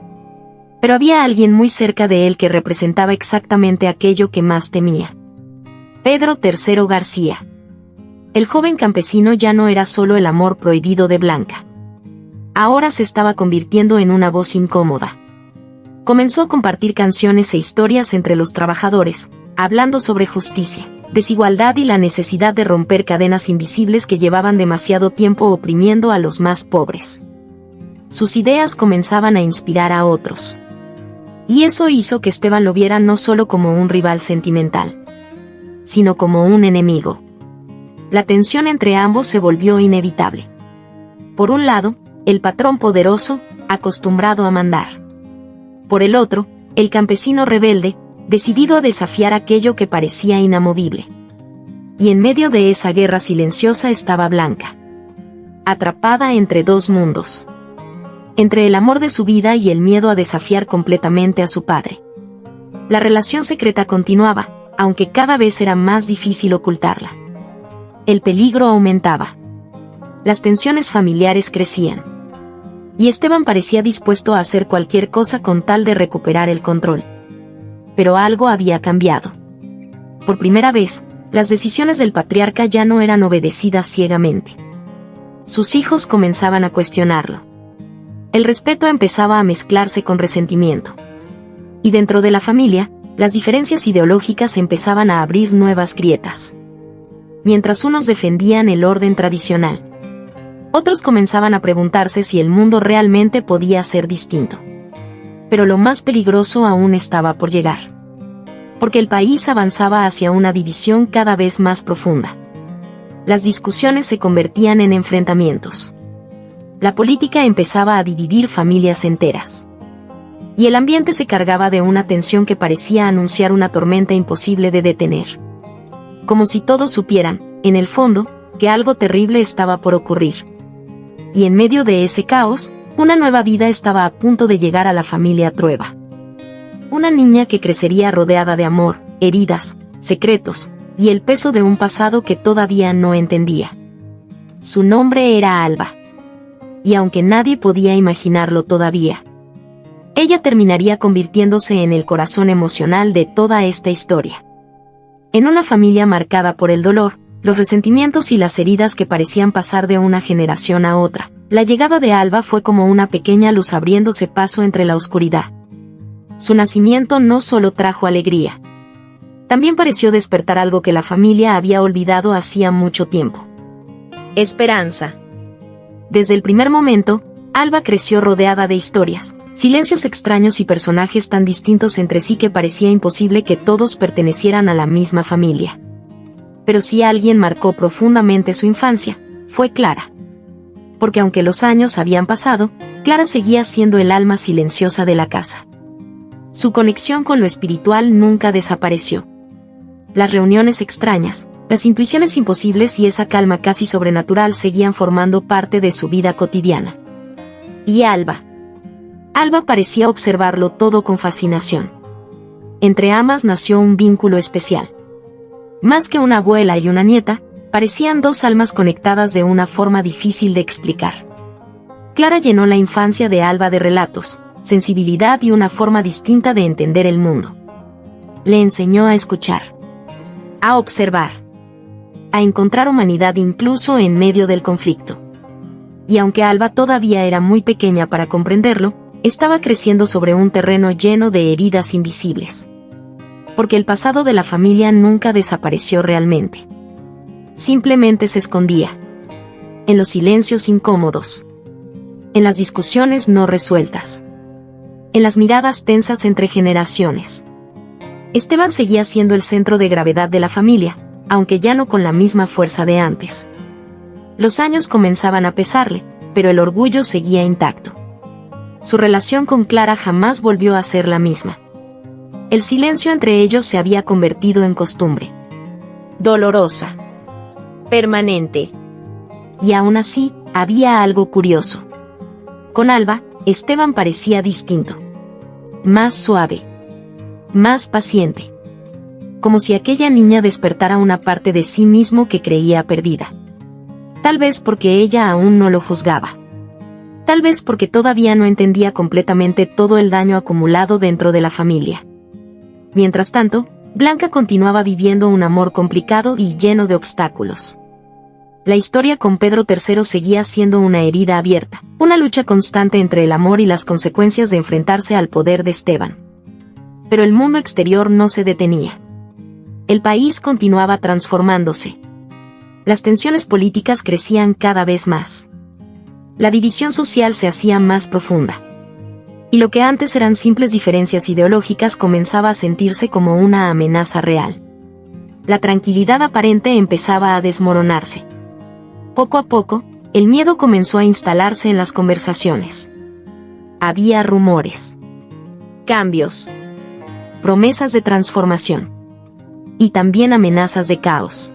Pero había alguien muy cerca de él que representaba exactamente aquello que más temía. Pedro III García. El joven campesino ya no era solo el amor prohibido de Blanca. Ahora se estaba convirtiendo en una voz incómoda. Comenzó a compartir canciones e historias entre los trabajadores, hablando sobre justicia, desigualdad y la necesidad de romper cadenas invisibles que llevaban demasiado tiempo oprimiendo a los más pobres. Sus ideas comenzaban a inspirar a otros. Y eso hizo que Esteban lo viera no solo como un rival sentimental, sino como un enemigo. La tensión entre ambos se volvió inevitable. Por un lado, el patrón poderoso, acostumbrado a mandar. Por el otro, el campesino rebelde, decidido a desafiar aquello que parecía inamovible. Y en medio de esa guerra silenciosa estaba Blanca. Atrapada entre dos mundos. Entre el amor de su vida y el miedo a desafiar completamente a su padre. La relación secreta continuaba, aunque cada vez era más difícil ocultarla. El peligro aumentaba. Las tensiones familiares crecían. Y Esteban parecía dispuesto a hacer cualquier cosa con tal de recuperar el control. Pero algo había cambiado. Por primera vez, las decisiones del patriarca ya no eran obedecidas ciegamente. Sus hijos comenzaban a cuestionarlo. El respeto empezaba a mezclarse con resentimiento. Y dentro de la familia, las diferencias ideológicas empezaban a abrir nuevas grietas. Mientras unos defendían el orden tradicional, otros comenzaban a preguntarse si el mundo realmente podía ser distinto. Pero lo más peligroso aún estaba por llegar. Porque el país avanzaba hacia una división cada vez más profunda. Las discusiones se convertían en enfrentamientos. La política empezaba a dividir familias enteras. Y el ambiente se cargaba de una tensión que parecía anunciar una tormenta imposible de detener. Como si todos supieran, en el fondo, que algo terrible estaba por ocurrir. Y en medio de ese caos, una nueva vida estaba a punto de llegar a la familia Trueba. Una niña que crecería rodeada de amor, heridas, secretos, y el peso de un pasado que todavía no entendía. Su nombre era Alba. Y aunque nadie podía imaginarlo todavía, ella terminaría convirtiéndose en el corazón emocional de toda esta historia. En una familia marcada por el dolor, los resentimientos y las heridas que parecían pasar de una generación a otra, la llegada de Alba fue como una pequeña luz abriéndose paso entre la oscuridad. Su nacimiento no solo trajo alegría. También pareció despertar algo que la familia había olvidado hacía mucho tiempo. Esperanza. Desde el primer momento, Alba creció rodeada de historias, silencios extraños y personajes tan distintos entre sí que parecía imposible que todos pertenecieran a la misma familia. Pero si alguien marcó profundamente su infancia, fue Clara. Porque aunque los años habían pasado, Clara seguía siendo el alma silenciosa de la casa. Su conexión con lo espiritual nunca desapareció. Las reuniones extrañas, las intuiciones imposibles y esa calma casi sobrenatural seguían formando parte de su vida cotidiana. Y Alba. Alba parecía observarlo todo con fascinación. Entre ambas nació un vínculo especial. Más que una abuela y una nieta, parecían dos almas conectadas de una forma difícil de explicar. Clara llenó la infancia de Alba de relatos, sensibilidad y una forma distinta de entender el mundo. Le enseñó a escuchar, a observar, a encontrar humanidad incluso en medio del conflicto. Y aunque Alba todavía era muy pequeña para comprenderlo, estaba creciendo sobre un terreno lleno de heridas invisibles. Porque el pasado de la familia nunca desapareció realmente. Simplemente se escondía. En los silencios incómodos. En las discusiones no resueltas. En las miradas tensas entre generaciones. Esteban seguía siendo el centro de gravedad de la familia, aunque ya no con la misma fuerza de antes. Los años comenzaban a pesarle, pero el orgullo seguía intacto. Su relación con Clara jamás volvió a ser la misma. El silencio entre ellos se había convertido en costumbre. Dolorosa. Permanente. Y aún así, había algo curioso. Con Alba, Esteban parecía distinto. Más suave. Más paciente. Como si aquella niña despertara una parte de sí mismo que creía perdida. Tal vez porque ella aún no lo juzgaba. Tal vez porque todavía no entendía completamente todo el daño acumulado dentro de la familia. Mientras tanto, Blanca continuaba viviendo un amor complicado y lleno de obstáculos. La historia con Pedro III seguía siendo una herida abierta, una lucha constante entre el amor y las consecuencias de enfrentarse al poder de Esteban. Pero el mundo exterior no se detenía. El país continuaba transformándose. Las tensiones políticas crecían cada vez más. La división social se hacía más profunda. Y lo que antes eran simples diferencias ideológicas comenzaba a sentirse como una amenaza real. La tranquilidad aparente empezaba a desmoronarse. Poco a poco, el miedo comenzó a instalarse en las conversaciones. Había rumores, cambios, promesas de transformación y también amenazas de caos.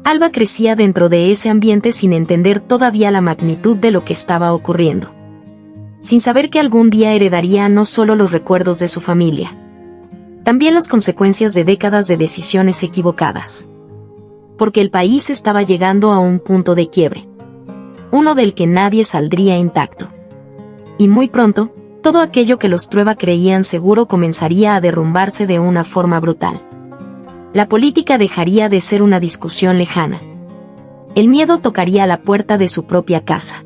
Alba crecía dentro de ese ambiente sin entender todavía la magnitud de lo que estaba ocurriendo. Sin saber que algún día heredaría no solo los recuerdos de su familia, también las consecuencias de décadas de decisiones equivocadas. Porque el país estaba llegando a un punto de quiebre. Uno del que nadie saldría intacto. Y muy pronto, todo aquello que los Trueba creían seguro comenzaría a derrumbarse de una forma brutal. La política dejaría de ser una discusión lejana. El miedo tocaría a la puerta de su propia casa.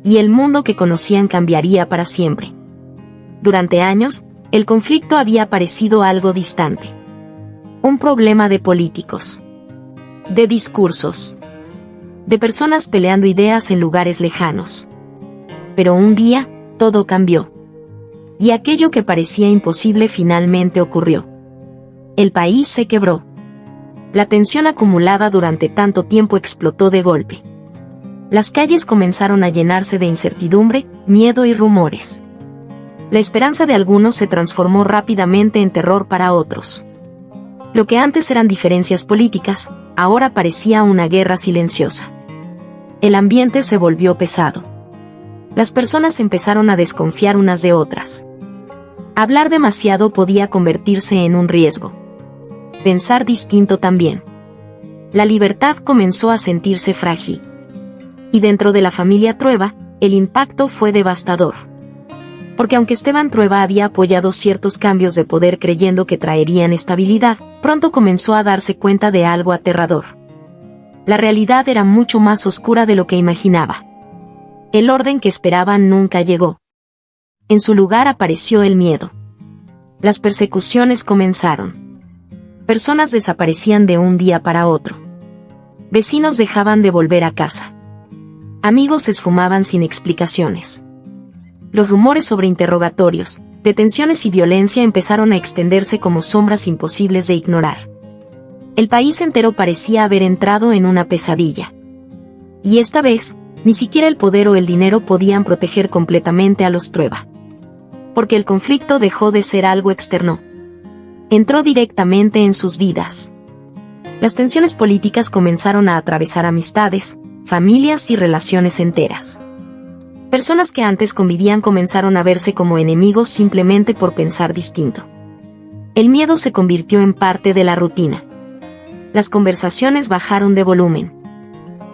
Y el mundo que conocían cambiaría para siempre. Durante años, el conflicto había parecido algo distante. Un problema de políticos. De discursos. De personas peleando ideas en lugares lejanos. Pero un día, todo cambió. Y aquello que parecía imposible finalmente ocurrió. El país se quebró. La tensión acumulada durante tanto tiempo explotó de golpe. Las calles comenzaron a llenarse de incertidumbre, miedo y rumores. La esperanza de algunos se transformó rápidamente en terror para otros. Lo que antes eran diferencias políticas, ahora parecía una guerra silenciosa. El ambiente se volvió pesado. Las personas empezaron a desconfiar unas de otras. Hablar demasiado podía convertirse en un riesgo. Pensar distinto también. La libertad comenzó a sentirse frágil. Y dentro de la familia Trueba, el impacto fue devastador. Porque aunque Esteban Trueba había apoyado ciertos cambios de poder creyendo que traerían estabilidad, pronto comenzó a darse cuenta de algo aterrador. La realidad era mucho más oscura de lo que imaginaba. El orden que esperaba nunca llegó. En su lugar apareció el miedo. Las persecuciones comenzaron. Personas desaparecían de un día para otro. Vecinos dejaban de volver a casa. Amigos se esfumaban sin explicaciones. Los rumores sobre interrogatorios, detenciones y violencia empezaron a extenderse como sombras imposibles de ignorar. El país entero parecía haber entrado en una pesadilla. Y esta vez, ni siquiera el poder o el dinero podían proteger completamente a los Trueba. Porque el conflicto dejó de ser algo externo. Entró directamente en sus vidas. Las tensiones políticas comenzaron a atravesar amistades, familias y relaciones enteras. Personas que antes convivían comenzaron a verse como enemigos simplemente por pensar distinto. El miedo se convirtió en parte de la rutina. Las conversaciones bajaron de volumen.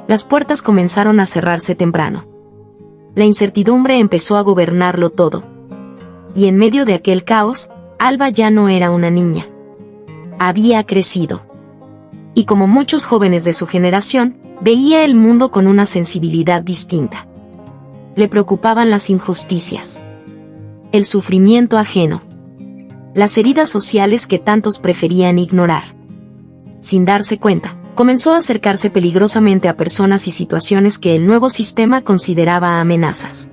Las puertas comenzaron a cerrarse temprano. La incertidumbre empezó a gobernarlo todo. Y en medio de aquel caos, Alba ya no era una niña. Había crecido. Y como muchos jóvenes de su generación, veía el mundo con una sensibilidad distinta. Le preocupaban las injusticias, el sufrimiento ajeno, las heridas sociales que tantos preferían ignorar. Sin darse cuenta, comenzó a acercarse peligrosamente a personas y situaciones que el nuevo sistema consideraba amenazas.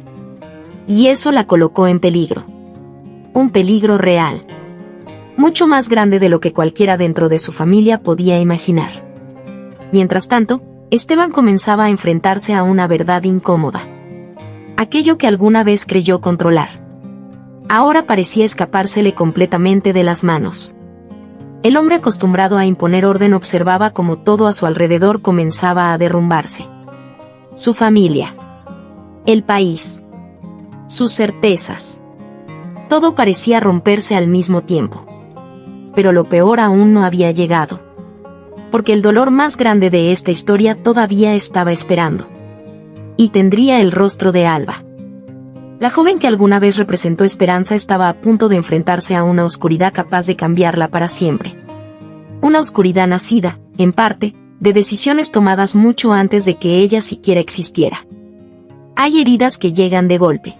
Y eso la colocó en peligro. Un peligro real. Mucho más grande de lo que cualquiera dentro de su familia podía imaginar. Mientras tanto, Esteban comenzaba a enfrentarse a una verdad incómoda. Aquello que alguna vez creyó controlar. Ahora parecía escapársele completamente de las manos. El hombre acostumbrado a imponer orden observaba cómo todo a su alrededor comenzaba a derrumbarse. Su familia. El país. Sus certezas. Todo parecía romperse al mismo tiempo. Pero lo peor aún no había llegado. Porque el dolor más grande de esta historia todavía estaba esperando. Y tendría el rostro de Alba. La joven que alguna vez representó esperanza estaba a punto de enfrentarse a una oscuridad capaz de cambiarla para siempre. Una oscuridad nacida, en parte, de decisiones tomadas mucho antes de que ella siquiera existiera. Hay heridas que llegan de golpe.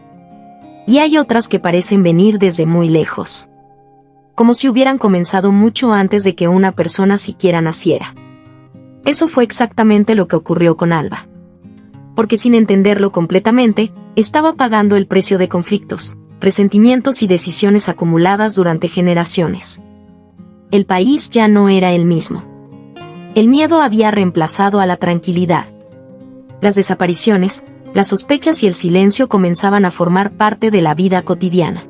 Y hay otras que parecen venir desde muy lejos. Como si hubieran comenzado mucho antes de que una persona siquiera naciera. Eso fue exactamente lo que ocurrió con Alba. Porque sin entenderlo completamente, estaba pagando el precio de conflictos, resentimientos y decisiones acumuladas durante generaciones. El país ya no era el mismo. El miedo había reemplazado a la tranquilidad. Las desapariciones, las sospechas y el silencio comenzaban a formar parte de la vida cotidiana.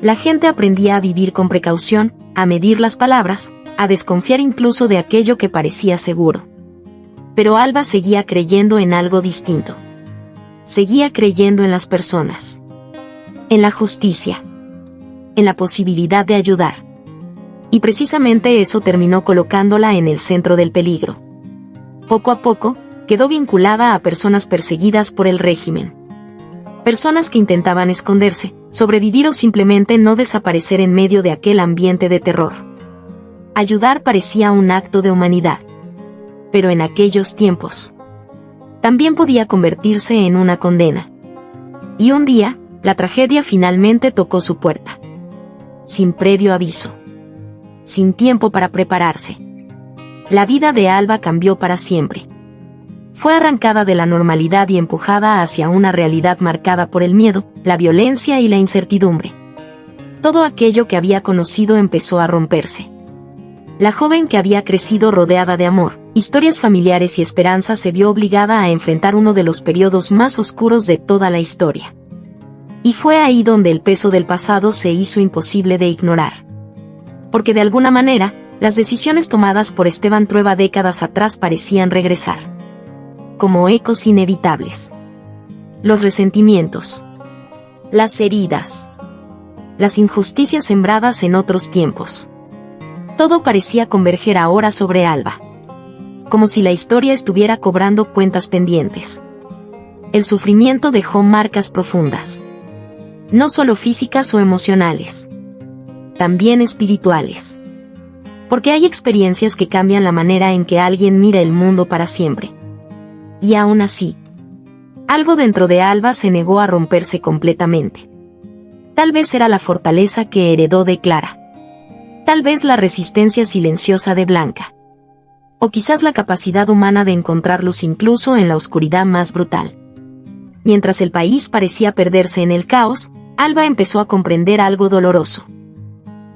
La gente aprendía a vivir con precaución, a medir las palabras, a desconfiar incluso de aquello que parecía seguro. Pero Alba seguía creyendo en algo distinto. Seguía creyendo en las personas. En la justicia. En la posibilidad de ayudar. Y precisamente eso terminó colocándola en el centro del peligro. Poco a poco, quedó vinculada a personas perseguidas por el régimen. Personas que intentaban esconderse, sobrevivir o simplemente no desaparecer en medio de aquel ambiente de terror. Ayudar parecía un acto de humanidad. Pero en aquellos tiempos, también podía convertirse en una condena. Y un día, la tragedia finalmente tocó su puerta. Sin previo aviso. Sin tiempo para prepararse. La vida de Alba cambió para siempre. Fue arrancada de la normalidad y empujada hacia una realidad marcada por el miedo, la violencia y la incertidumbre. Todo aquello que había conocido empezó a romperse. La joven que había crecido rodeada de amor, historias familiares y esperanza se vio obligada a enfrentar uno de los periodos más oscuros de toda la historia. Y fue ahí donde el peso del pasado se hizo imposible de ignorar. Porque de alguna manera, las decisiones tomadas por Esteban Trueba décadas atrás parecían regresar. Como ecos inevitables. Los resentimientos. Las heridas. Las injusticias sembradas en otros tiempos. Todo parecía converger ahora sobre Alba. Como si la historia estuviera cobrando cuentas pendientes. El sufrimiento dejó marcas profundas. No solo físicas o emocionales. También espirituales. Porque hay experiencias que cambian la manera en que alguien mira el mundo para siempre. Y aún así, algo dentro de Alba se negó a romperse completamente. Tal vez era la fortaleza que heredó de Clara. Tal vez la resistencia silenciosa de Blanca. O quizás la capacidad humana de encontrar luz incluso en la oscuridad más brutal. Mientras el país parecía perderse en el caos, Alba empezó a comprender algo doloroso.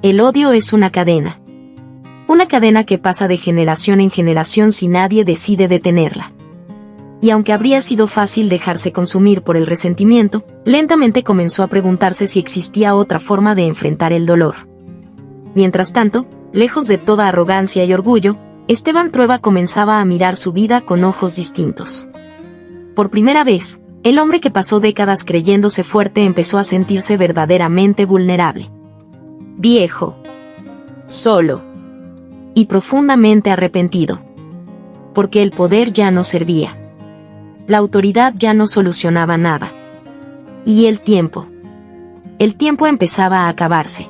El odio es una cadena. Una cadena que pasa de generación en generación si nadie decide detenerla. Y aunque habría sido fácil dejarse consumir por el resentimiento, lentamente comenzó a preguntarse si existía otra forma de enfrentar el dolor. Mientras tanto, lejos de toda arrogancia y orgullo, Esteban Trueba comenzaba a mirar su vida con ojos distintos. Por primera vez, el hombre que pasó décadas creyéndose fuerte empezó a sentirse verdaderamente vulnerable. Viejo. Solo. Y profundamente arrepentido. Porque el poder ya no servía. La autoridad ya no solucionaba nada. Y el tiempo. El tiempo empezaba a acabarse.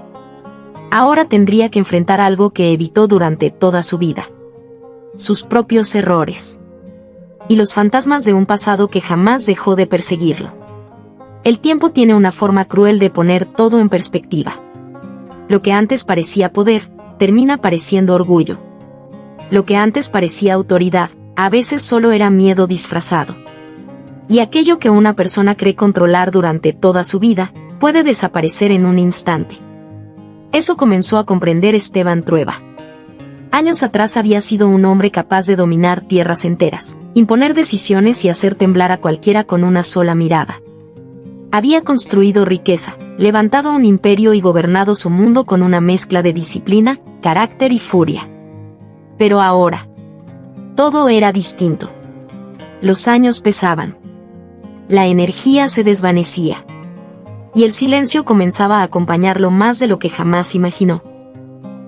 Ahora tendría que enfrentar algo que evitó durante toda su vida. Sus propios errores. Y los fantasmas de un pasado que jamás dejó de perseguirlo. El tiempo tiene una forma cruel de poner todo en perspectiva. Lo que antes parecía poder, termina pareciendo orgullo. Lo que antes parecía autoridad, a veces solo era miedo disfrazado. Y aquello que una persona cree controlar durante toda su vida, puede desaparecer en un instante. Eso comenzó a comprender Esteban Trueba. Años atrás había sido un hombre capaz de dominar tierras enteras, imponer decisiones y hacer temblar a cualquiera con una sola mirada. Había construido riqueza, levantado un imperio y gobernado su mundo con una mezcla de disciplina, carácter y furia. Pero ahora, todo era distinto. Los años pesaban. La energía se desvanecía. Y el silencio comenzaba a acompañarlo más de lo que jamás imaginó.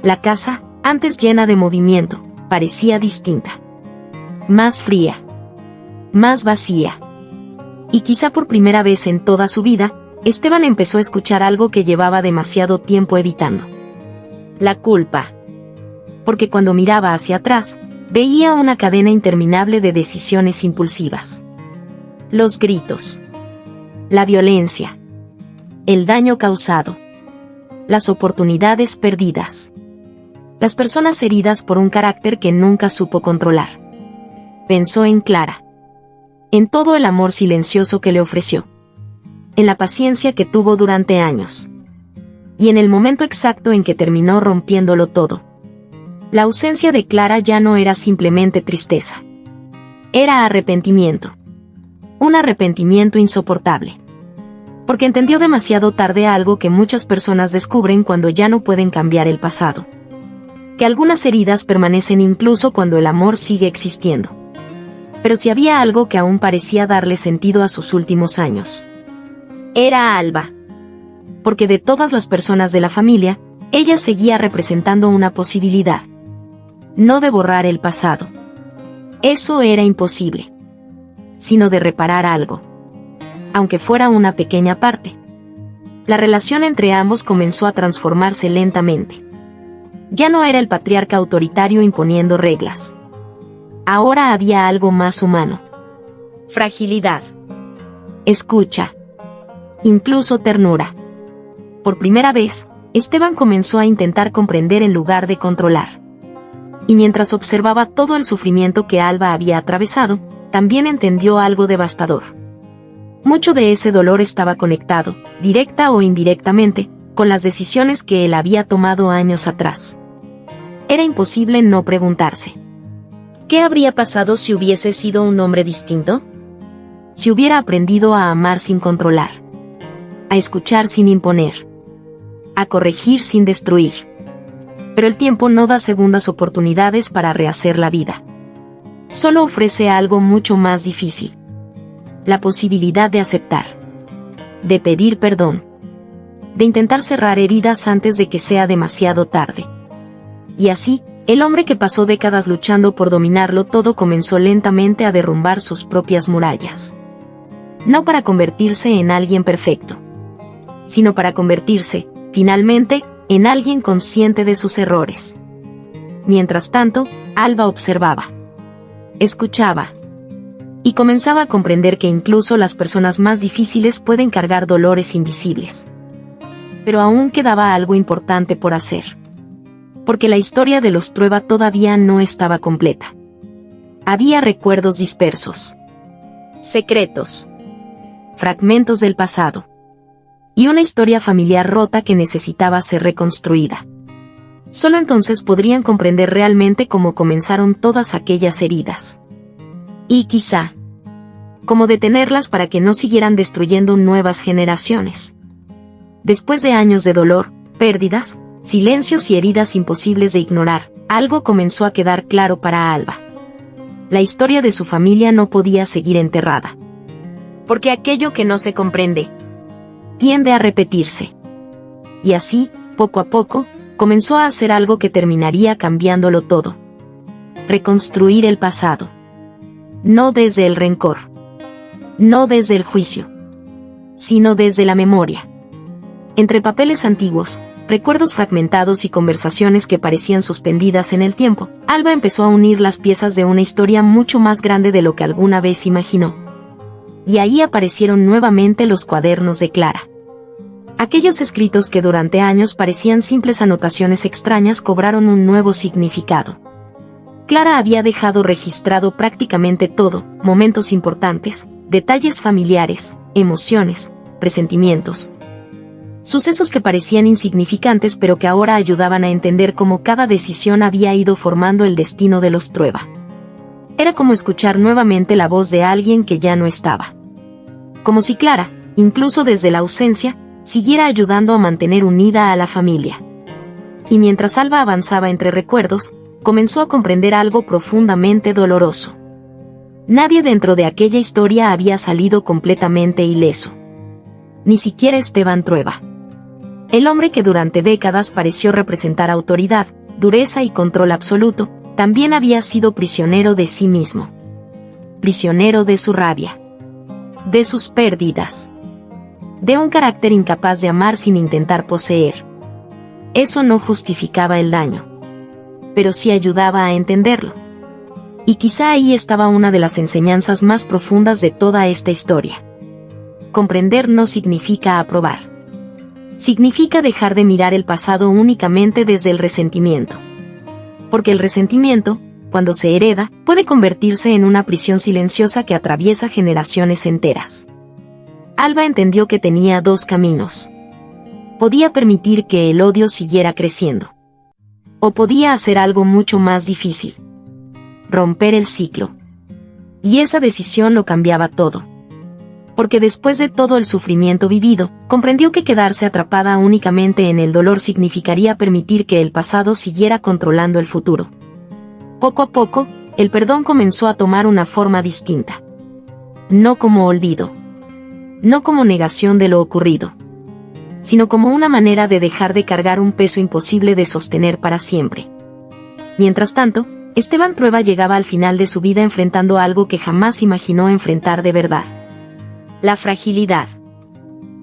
La casa, antes llena de movimiento, parecía distinta. Más fría. Más vacía. Y quizá por primera vez en toda su vida, Esteban empezó a escuchar algo que llevaba demasiado tiempo evitando. La culpa. Porque cuando miraba hacia atrás, veía una cadena interminable de decisiones impulsivas. Los gritos. La violencia. El daño causado. Las oportunidades perdidas. Las personas heridas por un carácter que nunca supo controlar. Pensó en Clara. En todo el amor silencioso que le ofreció. En la paciencia que tuvo durante años. Y en el momento exacto en que terminó rompiéndolo todo. La ausencia de Clara ya no era simplemente tristeza. Era arrepentimiento. Un arrepentimiento insoportable. Porque entendió demasiado tarde algo que muchas personas descubren cuando ya no pueden cambiar el pasado. Que algunas heridas permanecen incluso cuando el amor sigue existiendo. Pero si había algo que aún parecía darle sentido a sus últimos años. Era Alba. Porque de todas las personas de la familia, ella seguía representando una posibilidad. No de borrar el pasado. Eso era imposible. Sino de reparar algo. Aunque fuera una pequeña parte. La relación entre ambos comenzó a transformarse lentamente. Ya no era el patriarca autoritario imponiendo reglas. Ahora había algo más humano. Fragilidad. Escucha. Incluso ternura. Por primera vez, Esteban comenzó a intentar comprender en lugar de controlar. Y mientras observaba todo el sufrimiento que Alba había atravesado, también entendió algo devastador. Mucho de ese dolor estaba conectado, directa o indirectamente, con las decisiones que él había tomado años atrás. Era imposible no preguntarse: ¿qué habría pasado si hubiese sido un hombre distinto? Si hubiera aprendido a amar sin controlar, a escuchar sin imponer, a corregir sin destruir. Pero el tiempo no da segundas oportunidades para rehacer la vida. Solo ofrece algo mucho más difícil: la posibilidad de aceptar, de pedir perdón, de intentar cerrar heridas antes de que sea demasiado tarde. Y así, el hombre que pasó décadas luchando por dominarlo todo comenzó lentamente a derrumbar sus propias murallas. No para convertirse en alguien perfecto, sino para convertirse, finalmente, en alguien consciente de sus errores. Mientras tanto, Alba observaba, escuchaba, y comenzaba a comprender que incluso las personas más difíciles pueden cargar dolores invisibles. Pero aún quedaba algo importante por hacer. Porque la historia de los Trueba todavía no estaba completa. Había recuerdos dispersos, secretos, fragmentos del pasado, y una historia familiar rota que necesitaba ser reconstruida. Solo entonces podrían comprender realmente cómo comenzaron todas aquellas heridas. Y quizá, cómo detenerlas para que no siguieran destruyendo nuevas generaciones. Después de años de dolor, pérdidas, silencios y heridas imposibles de ignorar, algo comenzó a quedar claro para Alba. La historia de su familia no podía seguir enterrada. Porque aquello que no se comprende tiende a repetirse. Y así, poco a poco, comenzó a hacer algo que terminaría cambiándolo todo. Reconstruir el pasado. No desde el rencor. No desde el juicio. Sino desde la memoria. Entre papeles antiguos, recuerdos fragmentados y conversaciones que parecían suspendidas en el tiempo, Alba empezó a unir las piezas de una historia mucho más grande de lo que alguna vez imaginó. Y ahí aparecieron nuevamente los cuadernos de Clara. Aquellos escritos que durante años parecían simples anotaciones extrañas cobraron un nuevo significado. Clara había dejado registrado prácticamente todo: momentos importantes, detalles familiares, emociones, presentimientos. Sucesos que parecían insignificantes pero que ahora ayudaban a entender cómo cada decisión había ido formando el destino de los Trueba. Era como escuchar nuevamente la voz de alguien que ya no estaba. Como si Clara, incluso desde la ausencia, siguiera ayudando a mantener unida a la familia. Y mientras Alba avanzaba entre recuerdos, comenzó a comprender algo profundamente doloroso. Nadie dentro de aquella historia había salido completamente ileso. Ni siquiera Esteban Trueba. El hombre que durante décadas pareció representar autoridad, dureza y control absoluto, también había sido prisionero de sí mismo. Prisionero de su rabia. De sus pérdidas. De un carácter incapaz de amar sin intentar poseer. Eso no justificaba el daño. Pero sí ayudaba a entenderlo. Y quizá ahí estaba una de las enseñanzas más profundas de toda esta historia. Comprender no significa aprobar. Significa dejar de mirar el pasado únicamente desde el resentimiento. Porque el resentimiento, cuando se hereda, puede convertirse en una prisión silenciosa que atraviesa generaciones enteras. Alba entendió que tenía dos caminos. Podía permitir que el odio siguiera creciendo. O podía hacer algo mucho más difícil. Romper el ciclo. Y esa decisión lo cambiaba todo. Porque después de todo el sufrimiento vivido, comprendió que quedarse atrapada únicamente en el dolor significaría permitir que el pasado siguiera controlando el futuro. Poco a poco, el perdón comenzó a tomar una forma distinta. No como olvido. No como negación de lo ocurrido. Sino como una manera de dejar de cargar un peso imposible de sostener para siempre. Mientras tanto, Esteban Trueba llegaba al final de su vida enfrentando algo que jamás imaginó enfrentar de verdad. La fragilidad.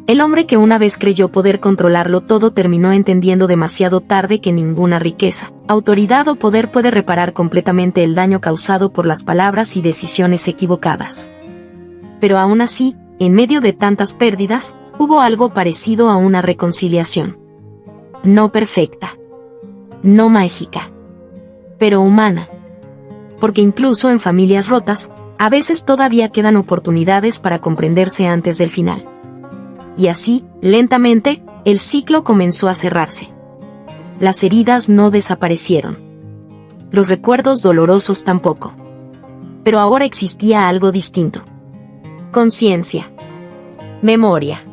El hombre que una vez creyó poder controlarlo todo terminó entendiendo demasiado tarde que ninguna riqueza, autoridad o poder puede reparar completamente el daño causado por las palabras y decisiones equivocadas. Pero aún así, en medio de tantas pérdidas, hubo algo parecido a una reconciliación. No perfecta. No mágica. Pero humana. Porque incluso en familias rotas, a veces todavía quedan oportunidades para comprenderse antes del final. Y así, lentamente, El ciclo comenzó a cerrarse. Las heridas no desaparecieron. Los recuerdos dolorosos tampoco. Pero ahora existía algo distinto. Conciencia. Memoria.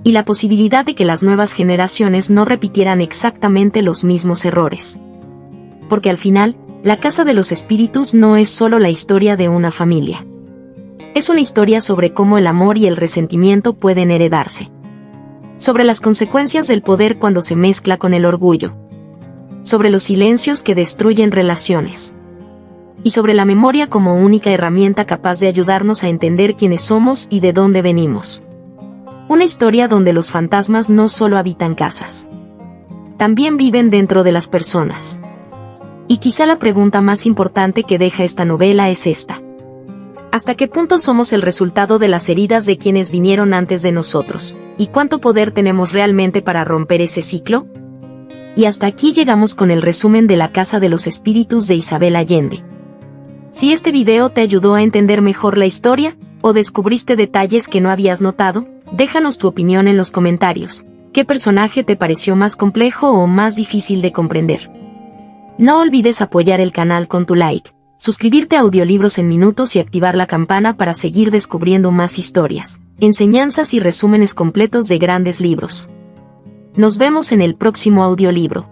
Y la posibilidad de que las nuevas generaciones no repitieran exactamente los mismos errores. Porque al final, la Casa de los Espíritus no es solo la historia de una familia. Es una historia sobre cómo el amor y el resentimiento pueden heredarse. Sobre las consecuencias del poder cuando se mezcla con el orgullo. Sobre los silencios que destruyen relaciones. Y sobre la memoria como única herramienta capaz de ayudarnos a entender quiénes somos y de dónde venimos. Una historia donde los fantasmas no solo habitan casas. También viven dentro de las personas. Y quizá la pregunta más importante que deja esta novela es esta. ¿Hasta qué punto somos el resultado de las heridas de quienes vinieron antes de nosotros? ¿Y cuánto poder tenemos realmente para romper ese ciclo? Y hasta aquí llegamos con el resumen de La Casa de los Espíritus de Isabel Allende. Si este video te ayudó a entender mejor la historia, o descubriste detalles que no habías notado, déjanos tu opinión en los comentarios. ¿Qué personaje te pareció más complejo o más difícil de comprender? No olvides apoyar el canal con tu like, suscribirte a Audiolibros en Minutos y activar la campana para seguir descubriendo más historias, enseñanzas y resúmenes completos de grandes libros. Nos vemos en el próximo audiolibro.